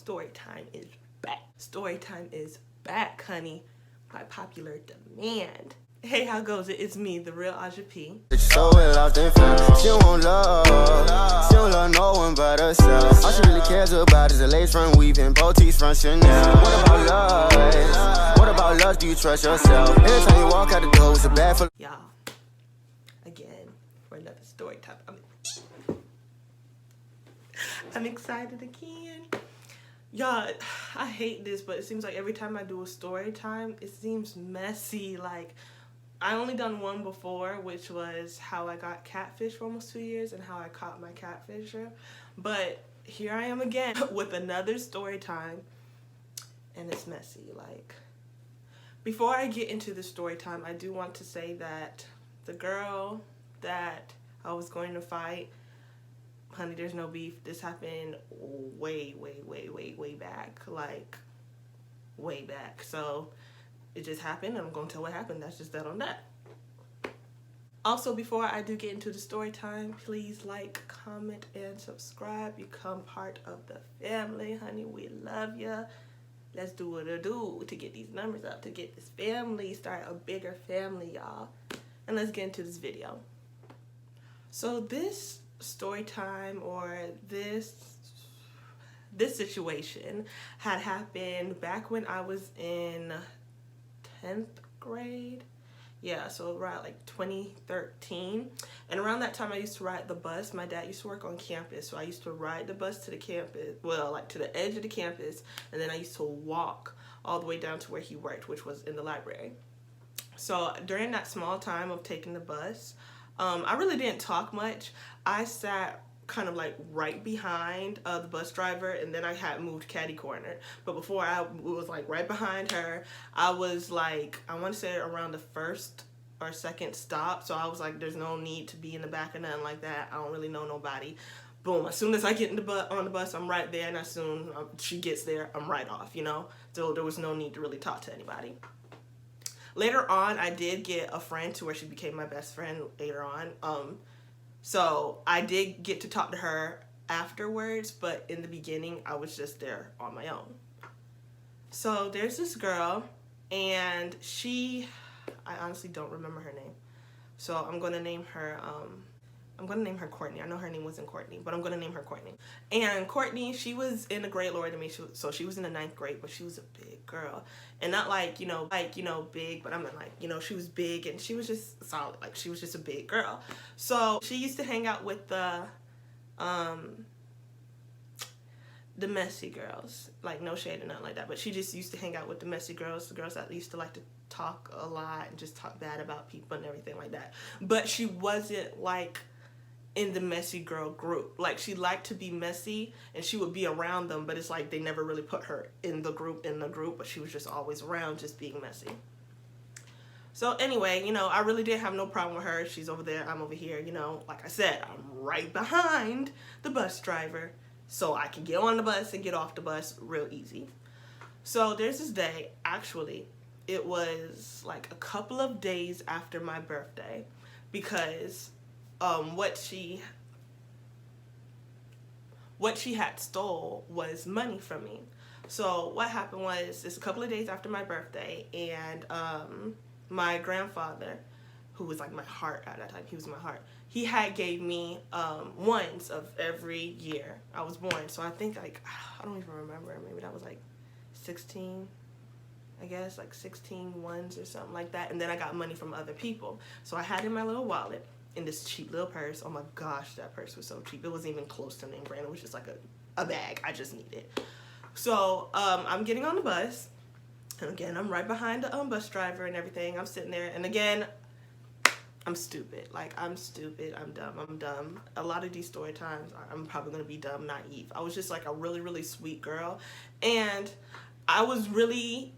Storytime is back. Storytime is back, honey, by popular demand. Hey, how goes it? It's me, the real Aja P. So lost and found. She don't love no one but herself. All she really cares about is a lace front weaving, boutiques from Chanel. What about love? What about love? Do you trust yourself? Every time you walk out the door, it's a bag full. Y'all, again, for another story time. I'm excited again. Y'all, I hate this, but it seems like every time I do a story time, it seems messy. Like, I only done one before, which was how I got catfish for almost 2 years and how I caught my catfisher. But here I am again with another story time, and it's messy. Like, before I get into the story time, I do want to say that the girl that I was going to fight, honey, there's no beef. This happened way back. Like, way back. So it just happened, and I'm going to tell what happened. That's just that on that. Also, before I do get into the story time, please like, comment, and subscribe. Become part of the family, honey. We love ya. Let's do what it do to get these numbers up, to get this family, start a bigger family, y'all. And let's get into this video. So this story time, or this situation had happened back when I was in 10th grade. Yeah, so around like 2013. And around that time I used to ride the bus. My dad used to work on campus, so I used to ride the bus to the campus, well, like to the edge of the campus, and then I used to walk all the way down to where he worked, which was in the library. So during that small time of taking the bus, I really didn't talk much. I sat kind of like right behind the bus driver, and then I had moved catty corner. But before I was like right behind her, I was like, I want to say around the first or second stop. So I was like, there's no need to be in the back or nothing like that. I don't really know nobody. Boom, as soon as I get on the bus, I'm right there, and as soon she gets there, I'm right off, you know? So there was no need to really talk to anybody. Later on, I did get a friend to where she became my best friend later on. So I did get to talk to her afterwards, but in the beginning, I was just there on my own. So there's this girl, and I honestly don't remember her name. So I'm going to name her, Courtney. I know her name wasn't Courtney, but I'm going to name her Courtney. And Courtney, she was in a grade lower than me, so she was in the 9th grade, but she was a big girl. And not like, big, but I mean like, she was big, and she was just solid. Like, she was just a big girl. So she used to hang out with the messy girls. Like, no shade or nothing like that, but she just used to hang out with the messy girls, the girls that used to like to talk a lot and just talk bad about people and everything like that. But she wasn't like in the messy girl group. Like, she liked to be messy, and she would be around them, but it's like they never really put her in the group, but she was just always around, just being messy. So anyway, I really didn't have no problem with her. She's over there, I'm over here, like I said, I'm right behind the bus driver, so I can get on the bus and get off the bus real easy. So there's this day, actually, it was like a couple of days after my birthday, because what she had stole was money from me. So what happened was, it's a couple of days after my birthday, and my grandfather, who was like my heart at that time, he was my heart, he had gave me ones of every year I was born. So I think, like, I don't even remember, maybe that was like 16, I guess, like 16 ones or something like that. And then I got money from other people. So I had in my little wallet, in this cheap little purse. Oh my gosh, that purse was so cheap. It wasn't even close to name brand. It was just like a bag I just needed. So I'm getting on the bus, and again, I'm right behind the bus driver and everything. I'm sitting there, and again, I'm stupid. Like, I'm stupid. I'm dumb. A lot of these story times, I'm probably gonna be dumb, naive. I was just like a really sweet girl, and I was really,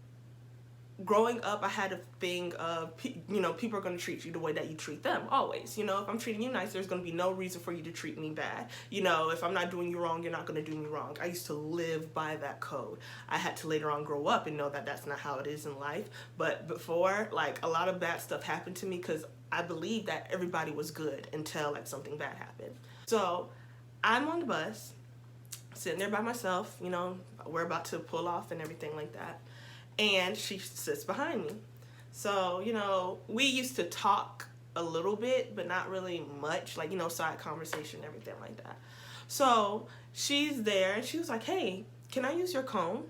growing up, I had a thing of, people are going to treat you the way that you treat them, always. If I'm treating you nice, there's going to be no reason for you to treat me bad. If I'm not doing you wrong, you're not going to do me wrong. I used to live by that code. I had to later on grow up and know that that's not how it is in life. But before, like, a lot of bad stuff happened to me because I believed that everybody was good until, like, something bad happened. So I'm on the bus, sitting there by myself, you know, we're about to pull off and everything like that. And she sits behind me. So, you know, we used to talk a little bit, but not really much, like, you know, side conversation, everything like that. So she's there and she was like, hey, can I use your comb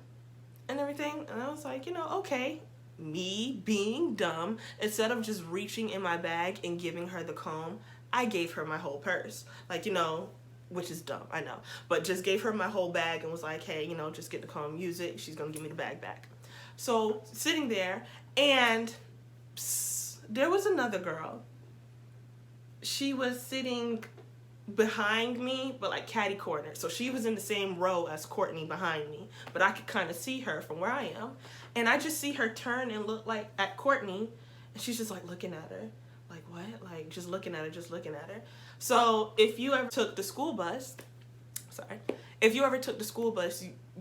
and everything? And I was like, you know, okay. Me being dumb, instead of just reaching in my bag and giving her the comb, I gave her my whole purse. Like, you know, which is dumb, I know. But just gave her my whole bag and was like, hey, you know, just get the comb, use it. She's going to give me the bag back. So sitting there, and there was another girl. She was sitting behind me, but like catty corner. So she was in the same row as Courtney behind me, but I could kind of see her from where I am. And I just see her turn and look like at Courtney, and she's just like looking at her. Like, what? Like, just looking at her, just looking at her. So if you ever took the school bus,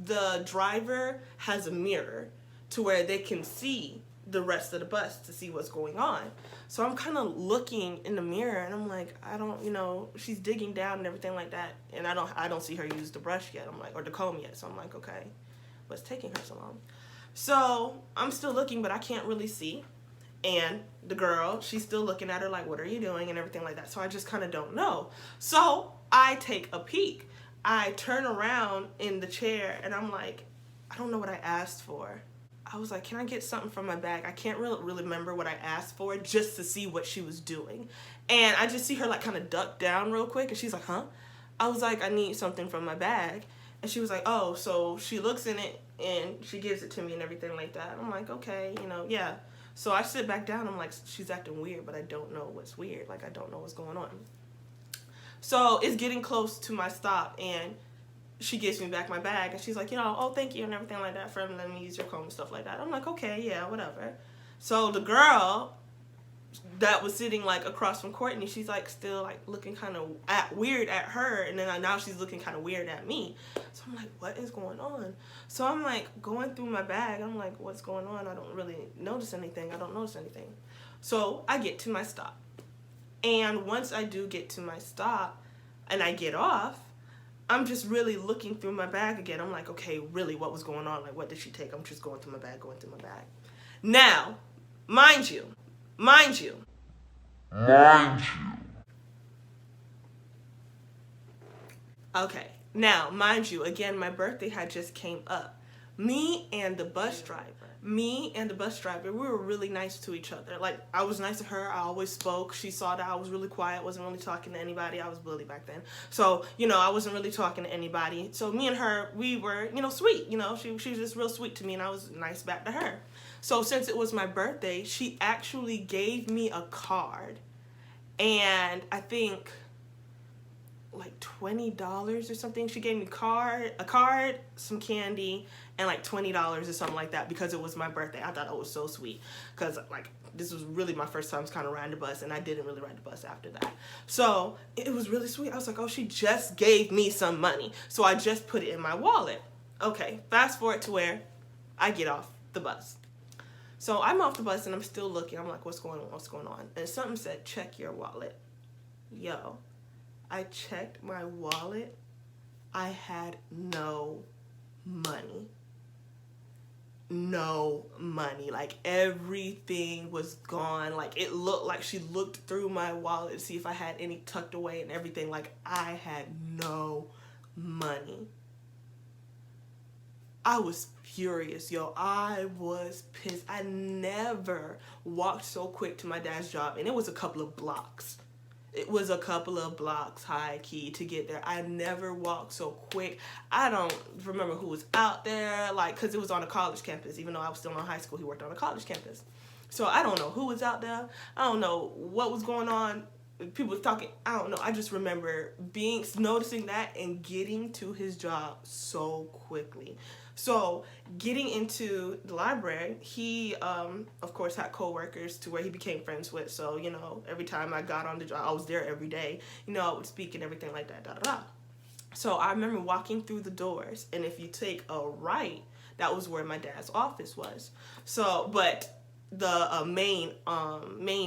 the driver has a mirror to where they can see the rest of the bus to see what's going on. So I'm kind of looking in the mirror and I'm like, I don't, you know, she's digging down and everything like that, and I don't see her use the brush yet. I'm like, or the comb yet. So I'm like, okay, what's taking her so long? So I'm still looking, but I can't really see. And the girl, she's still looking at her like, what are you doing and everything like that. So I just kind of don't know. So I take a peek. I turn around in the chair and I'm like, I don't know what I asked for. I was like, can I get something from my bag? I can't really remember what I asked for, just to see what she was doing. And I just see her like kind of duck down real quick, and she's like, huh? I was like, I need something from my bag. And she was like, oh. So she looks in it and she gives it to me and everything like that. I'm like, okay, you know, yeah. So I sit back down. I'm like, she's acting weird, but I don't know what's weird. Like, I don't know what's going on. So it's getting close to my stop, and she gives me back my bag, and she's like, you know, oh, thank you and everything like that for letting me use your comb and stuff like that. I'm like, okay, yeah, whatever. So the girl that was sitting like across from Courtney, she's like still like looking kind of weird at her, and then now she's looking kind of weird at me. So I'm like, what is going on? So I'm like going through my bag. I'm like, what's going on? I don't really notice anything. I don't notice anything. So I get to my stop, and once I do get to my stop and I get off, I'm just really looking through my bag again. I'm like, okay, really, what was going on? Like, what did she take? I'm just going through my bag. Now, mind you. Okay, now, mind you, again, my birthday had just came up. Me and the bus driver, we were really nice to each other. Like, I was nice to her. I always spoke. She saw that I was really quiet, wasn't really talking to anybody. I was bullied back then. So, you know, I wasn't really talking to anybody. So me and her, we were, you know, sweet. You know, she was just real sweet to me, and I was nice back to her. So since it was my birthday, she actually gave me a card. And I think like $20 or something. She gave me a card, some candy, and like $20 or something like that, because it was my birthday. I thought it was so sweet, because like this was really my first time kind of riding the bus, and I didn't really ride the bus after that. So it was really sweet. I was like, oh, she just gave me some money. So I just put it in my wallet. Okay, fast forward to where I get off the bus. So I'm off the bus and I'm still looking. I'm like, what's going on? And something said, check your wallet. Yo, I checked my wallet. I had no money. No money. Like, everything was gone. Like, it looked like she looked through my wallet to see if I had any tucked away and everything. Like, I had no money. I was furious, yo. I was pissed. I never walked so quick to my dad's job, and it was a couple of blocks. It was a couple of blocks high key to get there. I never walked so quick. I don't remember who was out there, like, because it was on a college campus. Even though I was still in high school, he worked on a college campus. So I don't know who was out there. I don't know what was going on. People was talking. I don't know. I just remember noticing that and getting to his job so quickly. So getting into the library, he, of course, had coworkers to where he became friends with. So, you know, every time I got on the job, I was there every day. You know, I would speak and everything like that, da-da-da. So I remember walking through the doors, and if you take a right, that was where my dad's office was. So, but the main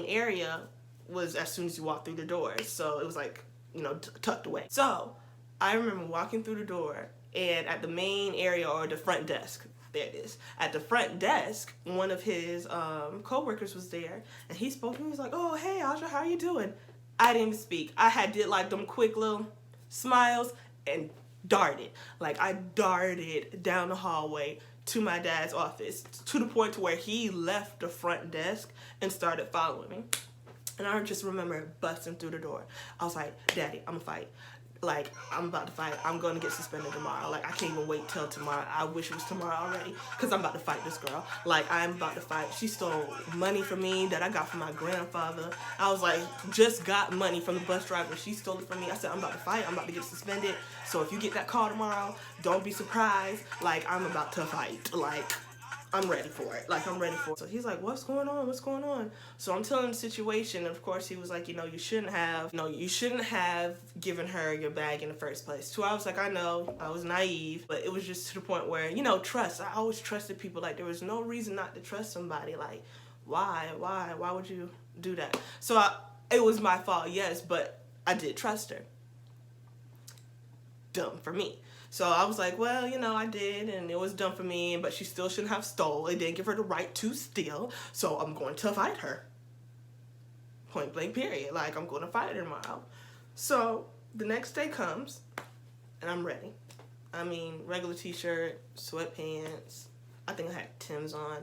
area was as soon as you walk through the doors. So it was like, you know, tucked away. So I remember walking through the door, And at the main area, or the front desk, there it is. At the front desk, one of his co-workers was there, and he spoke to me. He was like, "Oh, hey, Aja, how you doing?" I didn't even speak. I did like them quick little smiles and darted. Like, I darted down the hallway to my dad's office, to the point to where he left the front desk and started following me. And I just remember busting through the door. I was like, "Daddy, I'm gonna fight. Like, I'm about to fight. I'm gonna get suspended tomorrow. Like, I can't even wait till tomorrow. I wish it was tomorrow already, because I'm about to fight this girl. Like, I'm about to fight. She stole money from me that I got from my grandfather. I was like, just got money from the bus driver. She stole it from me. I said, I'm about to fight. I'm about to get suspended. So if you get that call tomorrow, don't be surprised. Like, I'm about to fight. Like, I'm ready for it. Like, I'm ready for it." So he's like, "What's going on? What's going on?" So I'm telling the situation, and of course he was like, you shouldn't have given her your bag in the first place. So I was like, I know, I was naive, but it was just to the point where, trust. I always trusted people. Like, there was no reason not to trust somebody. Like, why would you do that? So it was my fault, yes, but I did trust her. Dumb for me. So I was like, well, I did, and it was dumb for me, but she still shouldn't have stole. It didn't give her the right to steal, so I'm going to fight her. Point blank, period. Like, I'm going to fight her tomorrow. So the next day comes, and I'm ready. I mean, regular t-shirt, sweatpants. I think I had Tim's on.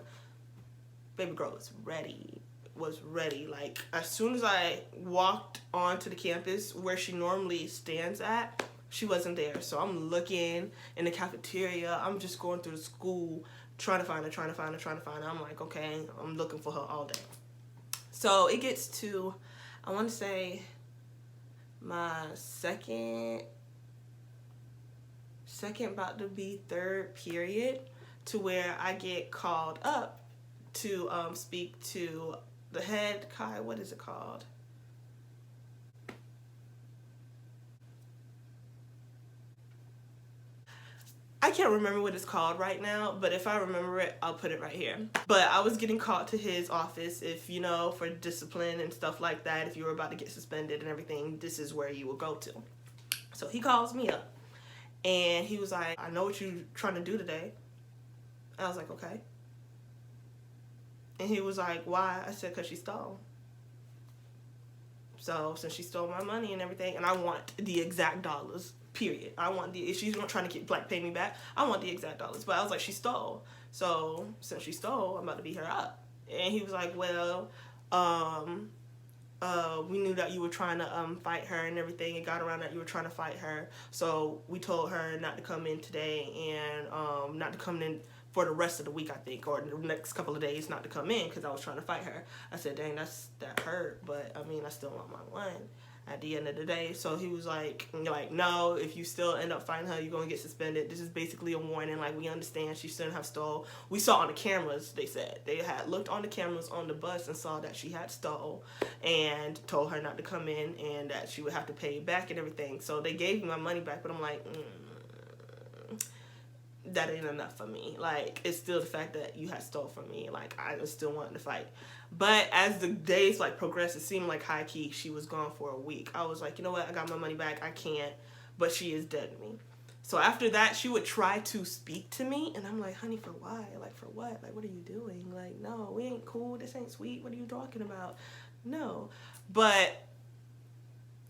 Baby girl was ready. Like, as soon as I walked onto the campus where she normally stands at, she wasn't there. So I'm looking in the cafeteria. I'm just going through the school, trying to find her. I'm like, okay, I'm looking for her all day. So it gets to, I want to say, my second, about to be third period, to where I get called up to speak to the head, what is it called? I can't remember what it's called right now, but if I remember it, I'll put it right here. But I was getting called to his office for discipline and stuff like that. If you were about to get suspended and everything, this is where you would go to. So he calls me up, and he was like, "I know what you're trying to do today." I was like, "Okay." And he was like, "Why?" I said, "'Cause she stole." So since she stole my money and everything, and I want the exact dollars. Period. If she's not trying to pay me back, I want the exact dollars. But I was like, she stole. So since she stole, I'm about to beat her up. And he was like, well, we knew that you were trying to fight her and everything. It got around that you were trying to fight her. So we told her not to come in today, and not to come in for the rest of the week, I think, or the next couple of days, not to come in because I was trying to fight her. I said, dang, that hurt, but I mean, I still want my one at the end of the day. So he was like, no, if you still end up fighting her, you're going to get suspended. This is basically a warning. Like, we understand she shouldn't have stole. We saw on the cameras, they said. They had looked on the cameras on the bus and saw that she had stole, and told her not to come in and that she would have to pay back and everything. So they gave me my money back, but I'm like, that ain't enough for me. Like, it's still the fact that you had stole from me. Like, I was still wanting to fight. But as the days progressed, it seemed like high key she was gone for a week. I was like, you know what, I got my money back, I can't, but she is dead to me. So after that, she would try to speak to me, and I'm like, honey, for why? Like, for what? Like, what are you doing? Like, no, we ain't cool, this ain't sweet, what are you talking about? No. But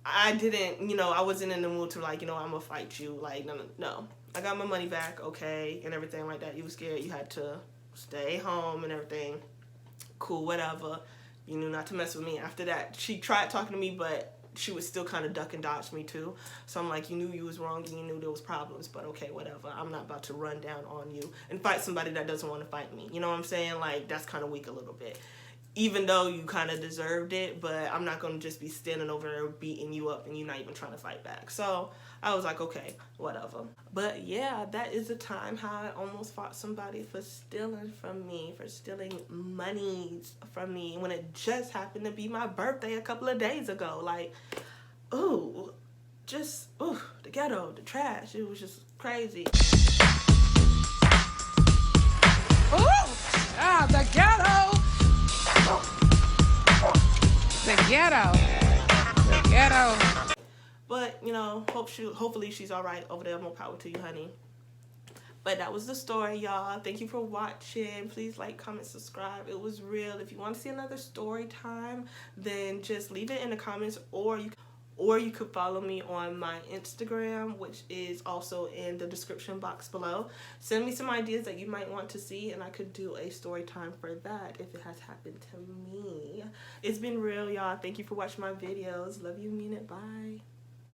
I didn't, I wasn't in the mood to I'm gonna fight you. Like, no. I got my money back, okay, and everything like that. You were scared, you had to stay home and everything. Cool, whatever. You knew not to mess with me. After that, she tried talking to me, but she would still kind of duck and dodge me too. So I'm like, you knew you was wrong and you knew there was problems, but okay, whatever. I'm not about to run down on you and fight somebody that doesn't want to fight me. You know what I'm saying? Like, that's kind of weak a little bit. Even though you kind of deserved it, but I'm not going to just be standing over there beating you up and you're not even trying to fight back. So I was like, okay, whatever. But yeah, that is the time how I almost fought somebody for stealing from me, for stealing monies from me, when it just happened to be my birthday a couple of days ago. Like, ooh, the ghetto, the trash, it was just crazy. Ooh, the ghetto. The ghetto. But, hopefully she's all right over there. More power to you, honey. But that was the story, y'all. Thank you for watching. Please like, comment, subscribe. It was real. If you want to see another story time, then just leave it in the comments, or you could follow me on my Instagram, which is also in the description box below. Send me some ideas that you might want to see, and I could do a story time for that if it has happened to me. It's been real, y'all. Thank you for watching my videos. Love you, mean it. Bye.